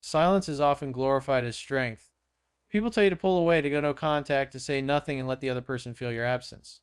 Silence is often glorified as strength. People tell you to pull away, to go no contact, to say nothing and let the other person feel your absence.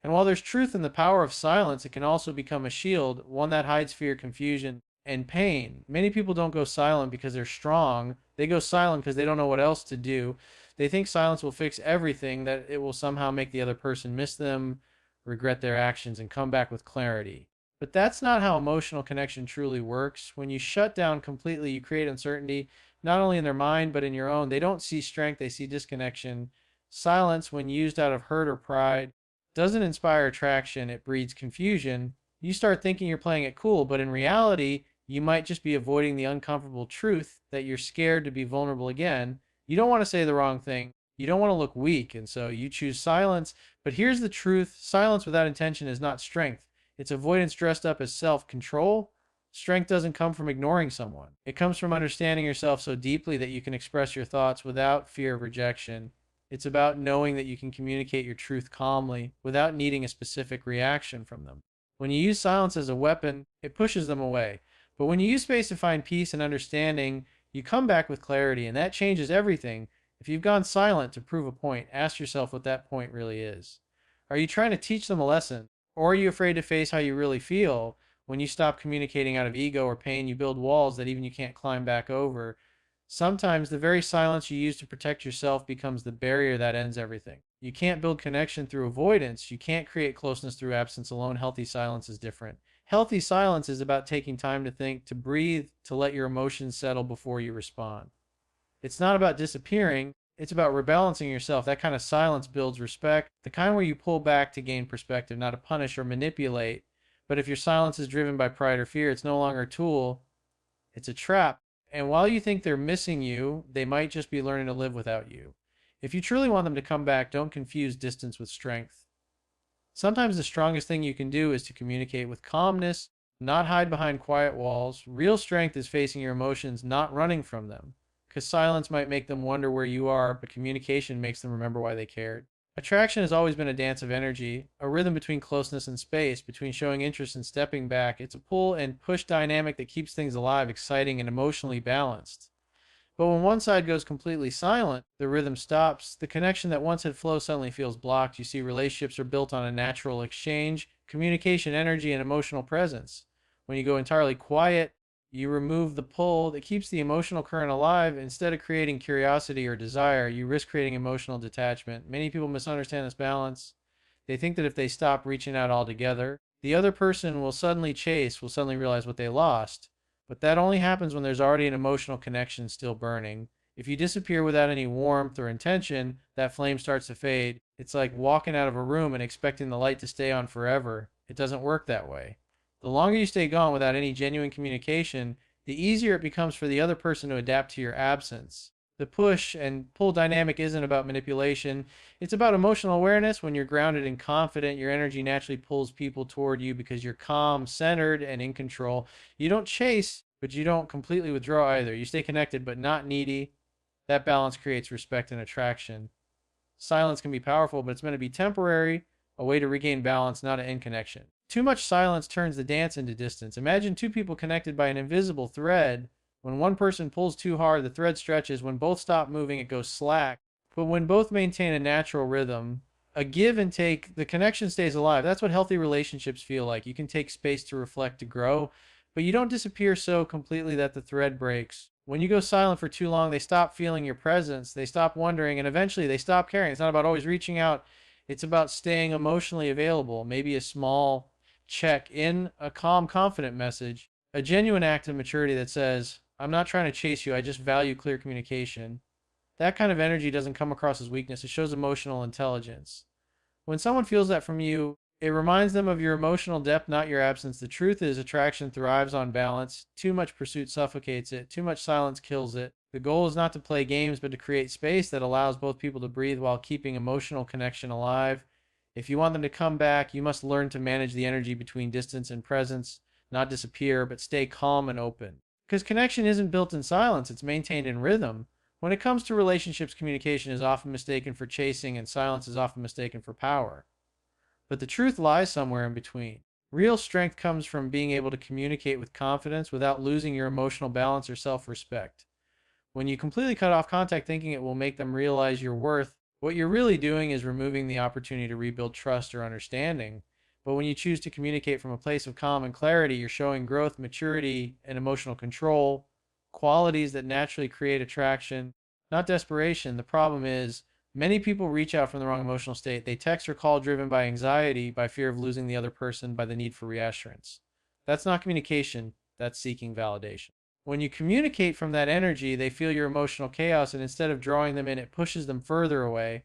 And while there's truth in the power of silence, it can also become a shield, one that hides fear, confusion, and pain. Many people don't go silent because they're strong. They go silent because they don't know what else to do. They think silence will fix everything, that it will somehow make the other person miss them, regret their actions, and come back with clarity. But that's not how emotional connection truly works. When you shut down completely, you create uncertainty, not only in their mind, but in your own. They don't see strength, they see disconnection. Silence, when used out of hurt or pride, doesn't inspire attraction, it breeds confusion. You start thinking you're playing it cool, but in reality, you might just be avoiding the uncomfortable truth that you're scared to be vulnerable again. You don't want to say the wrong thing. You don't want to look weak, and so you choose silence. But here's the truth: silence without intention is not strength. It's avoidance dressed up as self control. Strength doesn't come from ignoring someone, it comes from understanding yourself so deeply that you can express your thoughts without fear of rejection. It's about knowing that you can communicate your truth calmly without needing a specific reaction from them. When you use silence as a weapon, it pushes them away. But when you use space to find peace and understanding, you come back with clarity, and that changes everything. If you've gone silent to prove a point, ask yourself what that point really is. Are you trying to teach them a lesson? Or are you afraid to face how you really feel? When you stop communicating out of ego or pain, you build walls that even you can't climb back over. Sometimes the very silence you use to protect yourself becomes the barrier that ends everything. You can't build connection through avoidance. You can't create closeness through absence alone. Healthy silence is different. Healthy silence is about taking time to think, to breathe, to let your emotions settle before you respond. It's not about disappearing, it's about rebalancing yourself. That kind of silence builds respect, the kind where you pull back to gain perspective, not to punish or manipulate. But if your silence is driven by pride or fear, it's no longer a tool, it's a trap. And while you think they're missing you, they might just be learning to live without you. If you truly want them to come back, don't confuse distance with strength. Sometimes the strongest thing you can do is to communicate with calmness, not hide behind quiet walls. Real strength is facing your emotions, not running from them. Because silence might make them wonder where you are, but communication makes them remember why they cared. Attraction has always been a dance of energy, a rhythm between closeness and space, between showing interest and stepping back. It's a pull and push dynamic that keeps things alive, exciting, and emotionally balanced. But when one side goes completely silent, the rhythm stops. The connection that once had flowed suddenly feels blocked. You see, relationships are built on a natural exchange, communication, energy, and emotional presence. When you go entirely quiet, you remove the pull that keeps the emotional current alive. Instead of creating curiosity or desire, you risk creating emotional detachment. Many people misunderstand this balance. They think that if they stop reaching out altogether, the other person will suddenly realize what they lost. But that only happens when there's already an emotional connection still burning. If you disappear without any warmth or intention, that flame starts to fade. It's like walking out of a room and expecting the light to stay on forever. It doesn't work that way. The longer you stay gone without any genuine communication, the easier it becomes for the other person to adapt to your absence. The push and pull dynamic isn't about manipulation. It's about emotional awareness. When you're grounded and confident, your energy naturally pulls people toward you because you're calm, centered, and in control. You don't chase, but you don't completely withdraw either. You stay connected, but not needy. That balance creates respect and attraction. Silence can be powerful, but it's meant to be temporary, a way to regain balance, not an end connection. Too much silence turns the dance into distance. Imagine two people connected by an invisible thread. When one person pulls too hard, the thread stretches. When both stop moving, it goes slack. But when both maintain a natural rhythm, a give and take, the connection stays alive. That's what healthy relationships feel like. You can take space to reflect, to grow, but you don't disappear so completely that the thread breaks. When you go silent for too long, they stop feeling your presence, they stop wondering, and eventually they stop caring. It's not about always reaching out, it's about staying emotionally available. Maybe a small check in, a calm, confident message, a genuine act of maturity that says, I'm not trying to chase you, I just value clear communication. That kind of energy doesn't come across as weakness, it shows emotional intelligence. When someone feels that from you, it reminds them of your emotional depth, not your absence. The truth is, attraction thrives on balance. Too much pursuit suffocates it, too much silence kills it. The goal is not to play games, but to create space that allows both people to breathe while keeping emotional connection alive. If you want them to come back, you must learn to manage the energy between distance and presence, not disappear, but stay calm and open. Because connection isn't built in silence, it's maintained in rhythm. When it comes to relationships, communication is often mistaken for chasing, and silence is often mistaken for power. But the truth lies somewhere in between. Real strength comes from being able to communicate with confidence without losing your emotional balance or self respect. When you completely cut off contact thinking it will make them realize your worth, what you're really doing is removing the opportunity to rebuild trust or understanding. But when you choose to communicate from a place of calm and clarity, you're showing growth, maturity, and emotional control, qualities that naturally create attraction, not desperation. The problem is, many people reach out from the wrong emotional state. They text or call driven by anxiety, by fear of losing the other person, by the need for reassurance. That's not communication, that's seeking validation. When you communicate from that energy, they feel your emotional chaos, and instead of drawing them in, it pushes them further away.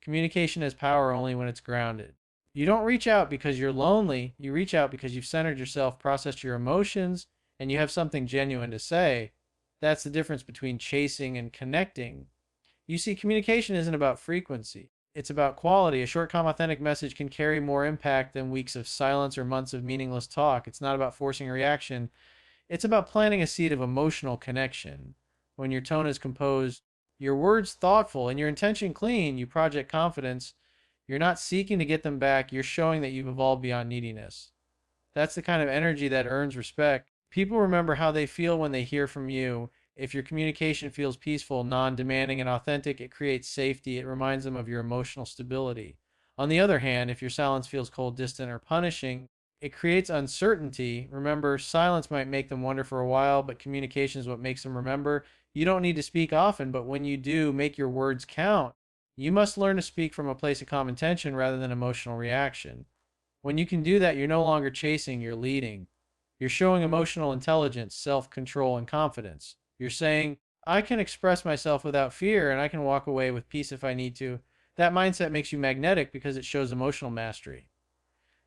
Communication has power only when it's grounded. You don't reach out because you're lonely, you reach out because you've centered yourself, processed your emotions, and you have something genuine to say. That's the difference between chasing and connecting. You see, communication isn't about frequency. It's about quality. A short, calm, authentic message can carry more impact than weeks of silence or months of meaningless talk. It's not about forcing a reaction. It's about planting a seed of emotional connection. When your tone is composed, your words thoughtful, and your intention clean, you project confidence. You're not seeking to get them back, you're showing that you've evolved beyond neediness. That's the kind of energy that earns respect. People remember how they feel when they hear from you. If your communication feels peaceful, non demanding, and authentic, it creates safety. It reminds them of your emotional stability. On the other hand, if your silence feels cold, distant, or punishing, it creates uncertainty. Remember, silence might make them wonder for a while, but communication is what makes them remember. You don't need to speak often, but when you do, make your words count. You must learn to speak from a place of calm intention rather than emotional reaction. When you can do that, you're no longer chasing, you're leading. You're showing emotional intelligence, self control, and confidence. You're saying, I can express myself without fear and I can walk away with peace if I need to. That mindset makes you magnetic because it shows emotional mastery.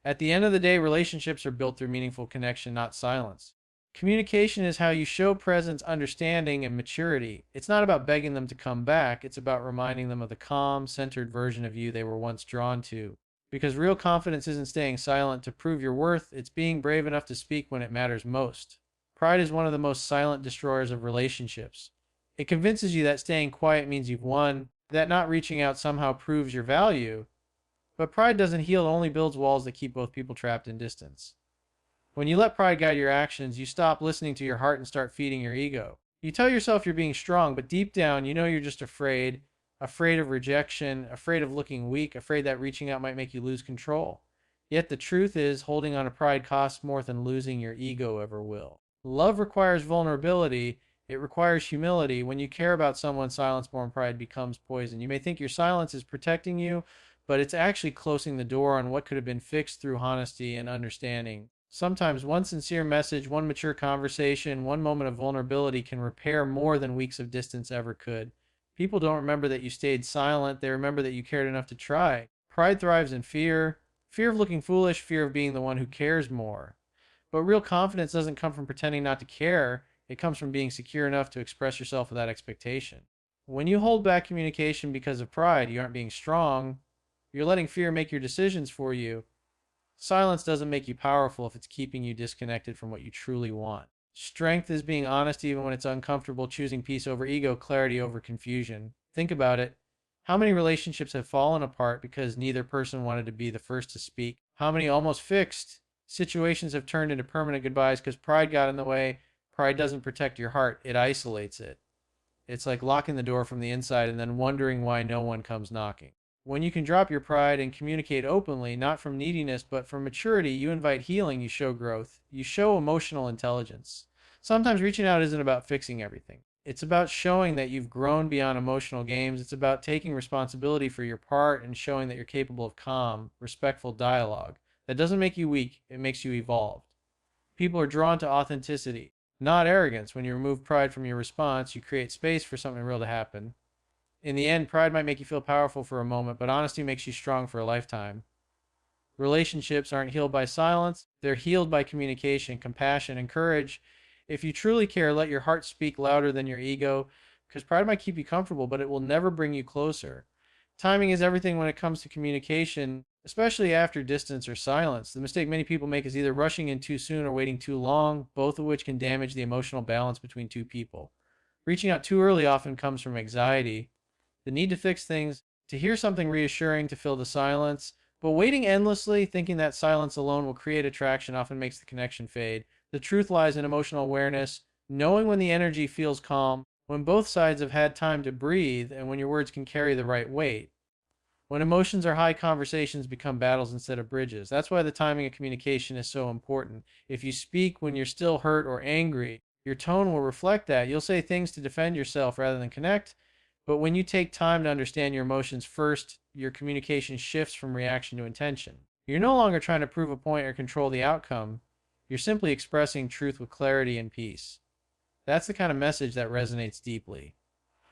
At the end of the day, relationships are built through meaningful connection, not silence. Communication is how you show presence, understanding, and maturity. It's not about begging them to come back, it's about reminding them of the calm, centered version of you they were once drawn to. Because real confidence isn't staying silent to prove your worth, it's being brave enough to speak when it matters most. Pride is one of the most silent destroyers of relationships. It convinces you that staying quiet means you've won, that not reaching out somehow proves your value. But pride doesn't heal, it only builds walls that keep both people trapped in distance. When you let pride guide your actions, you stop listening to your heart and start feeding your ego. You tell yourself you're being strong, but deep down, you know you're just afraid, afraid of rejection, afraid of looking weak, afraid that reaching out might make you lose control. Yet the truth is, holding on to pride costs more than losing your ego ever will. Love requires vulnerability. It requires humility. When you care about someone, silence-born pride becomes poison. You may think your silence is protecting you, but it's actually closing the door on what could have been fixed through honesty and understanding. Sometimes one sincere message, one mature conversation, one moment of vulnerability can repair more than weeks of distance ever could. People don't remember that you stayed silent, they remember that you cared enough to try. Pride thrives in fear, fear of looking foolish, fear of being the one who cares more. But real confidence doesn't come from pretending not to care, it comes from being secure enough to express yourself without expectation. When you hold back communication because of pride, you aren't being strong, you're letting fear make your decisions for you. Silence doesn't make you powerful if it's keeping you disconnected from what you truly want. Strength is being honest even when it's uncomfortable, choosing peace over ego, clarity over confusion. Think about it. How many relationships have fallen apart because neither person wanted to be the first to speak? How many almost fixed situations have turned into permanent goodbyes because pride got in the way? Pride doesn't protect your heart, it isolates it. It's like locking the door from the inside and then wondering why no one comes knocking. When you can drop your pride and communicate openly, not from neediness, but from maturity, you invite healing, you show growth, you show emotional intelligence. Sometimes reaching out isn't about fixing everything. It's about showing that you've grown beyond emotional games. It's about taking responsibility for your part and showing that you're capable of calm, respectful dialogue. That doesn't make you weak, it makes you evolved. People are drawn to authenticity, not arrogance. When you remove pride from your response, you create space for something real to happen. In the end, pride might make you feel powerful for a moment, but honesty makes you strong for a lifetime. Relationships aren't healed by silence, they're healed by communication, compassion, and courage. If you truly care, let your heart speak louder than your ego, because pride might keep you comfortable, but it will never bring you closer. Timing is everything when it comes to communication, especially after distance or silence. The mistake many people make is either rushing in too soon or waiting too long, both of which can damage the emotional balance between two people. Reaching out too early often comes from anxiety, the need to fix things, to hear something reassuring to fill the silence. But waiting endlessly, thinking that silence alone will create attraction, often makes the connection fade. The truth lies in emotional awareness, knowing when the energy feels calm, when both sides have had time to breathe and when your words can carry the right weight. When emotions are high, conversations become battles instead of bridges. That's why the timing of communication is so important. If you speak when you're still hurt or angry, your tone will reflect that. You'll say things to defend yourself rather than connect. But when you take time to understand your emotions first, your communication shifts from reaction to intention. You're no longer trying to prove a point or control the outcome. You're simply expressing truth with clarity and peace. That's the kind of message that resonates deeply.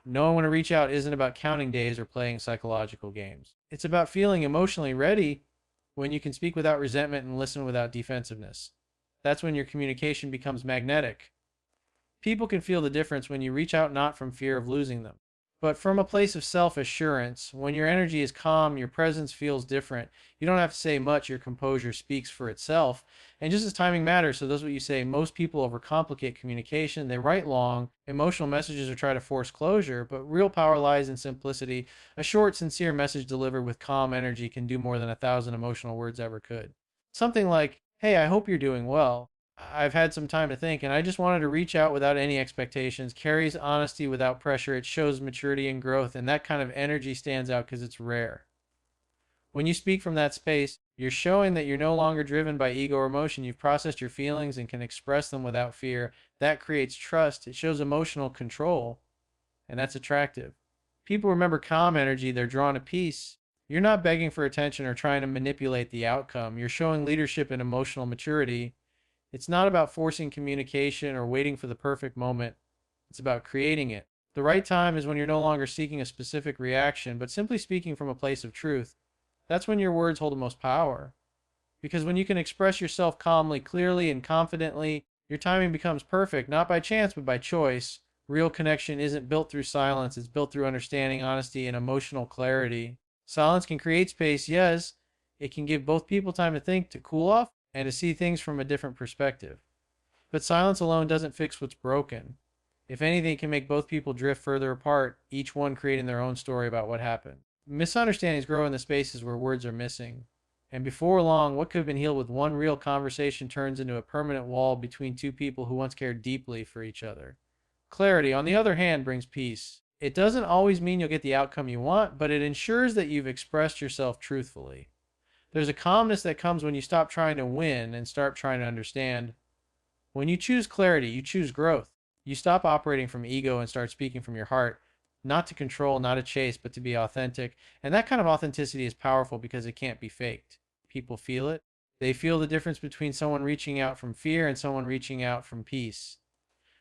Knowing when to reach out isn't about counting days or playing psychological games. It's about feeling emotionally ready when you can speak without resentment and listen without defensiveness. That's when your communication becomes magnetic. People can feel the difference when you reach out not from fear of losing them, but from a place of self assurance. When your energy is calm, your presence feels different. You don't have to say much, your composure speaks for itself. And just as timing matters, so that's what you say. Most people overcomplicate communication. They write long, emotional messages or try to force closure, but real power lies in simplicity. A short, sincere message delivered with calm energy can do more than 1,000 emotional words ever could. Something like, "Hey, I hope you're doing well. I've had some time to think, and I just wanted to reach out without any expectations," carries honesty without pressure. It shows maturity and growth, and that kind of energy stands out because it's rare. When you speak from that space, you're showing that you're no longer driven by ego or emotion. You've processed your feelings and can express them without fear. That creates trust. It shows emotional control, and that's attractive. People remember calm energy, they're drawn to peace. You're not begging for attention or trying to manipulate the outcome. You're showing leadership and emotional maturity. It's not about forcing communication or waiting for the perfect moment. It's about creating it. The right time is when you're no longer seeking a specific reaction, but simply speaking from a place of truth. That's when your words hold the most power. Because when you can express yourself calmly, clearly, and confidently, your timing becomes perfect, not by chance, but by choice. Real connection isn't built through silence, it's built through understanding, honesty, and emotional clarity. Silence can create space, yes. It can give both people time to think, to cool off, and to see things from a different perspective. But silence alone doesn't fix what's broken. If anything, it can make both people drift further apart, each one creating their own story about what happened. Misunderstandings grow in the spaces where words are missing. And before long, what could have been healed with one real conversation turns into a permanent wall between two people who once cared deeply for each other. Clarity, on the other hand, brings peace. It doesn't always mean you'll get the outcome you want, but it ensures that you've expressed yourself truthfully. There's a calmness that comes when you stop trying to win and start trying to understand. When you choose clarity, you choose growth. You stop operating from ego and start speaking from your heart, not to control, not to chase, but to be authentic. And that kind of authenticity is powerful because it can't be faked. People feel it. They feel the difference between someone reaching out from fear and someone reaching out from peace.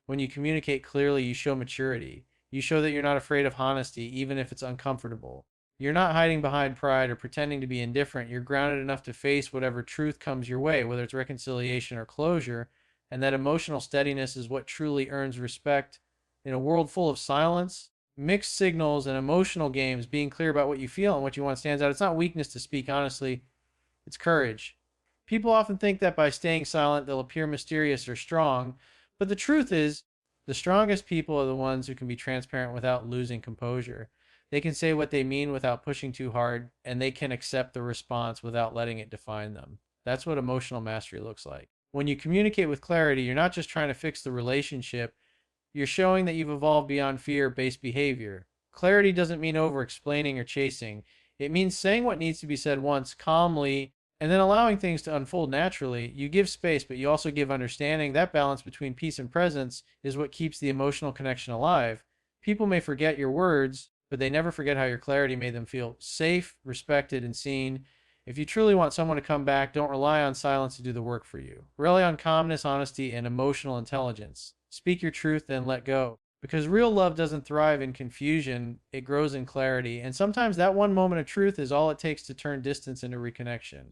When you communicate clearly, you show maturity. You show that you're not afraid of honesty, even if it's uncomfortable. You're not hiding behind pride or pretending to be indifferent. You're grounded enough to face whatever truth comes your way, whether it's reconciliation or closure. And that emotional steadiness is what truly earns respect. In a world full of silence, mixed signals, and emotional games, being clear about what you feel and what you want stands out. It's not weakness to speak honestly, it's courage. People often think that by staying silent, they'll appear mysterious or strong, but the truth is, the strongest people are the ones who can be transparent without losing composure. They can say what they mean without pushing too hard, and they can accept the response without letting it define them. That's what emotional mastery looks like. When you communicate with clarity, you're not just trying to fix the relationship, you're showing that you've evolved beyond fear based behavior. Clarity doesn't mean over explaining or chasing, it means saying what needs to be said once calmly and then allowing things to unfold naturally. You give space, but you also give understanding. That balance between peace and presence is what keeps the emotional connection alive. People may forget your words, but they never forget how your clarity made them feel safe, respected, and seen. If you truly want someone to come back, don't rely on silence to do the work for you. Rely on calmness, honesty, and emotional intelligence. Speak your truth, then let go. Because real love doesn't thrive in confusion, it grows in clarity. And sometimes that one moment of truth is all it takes to turn distance into reconnection.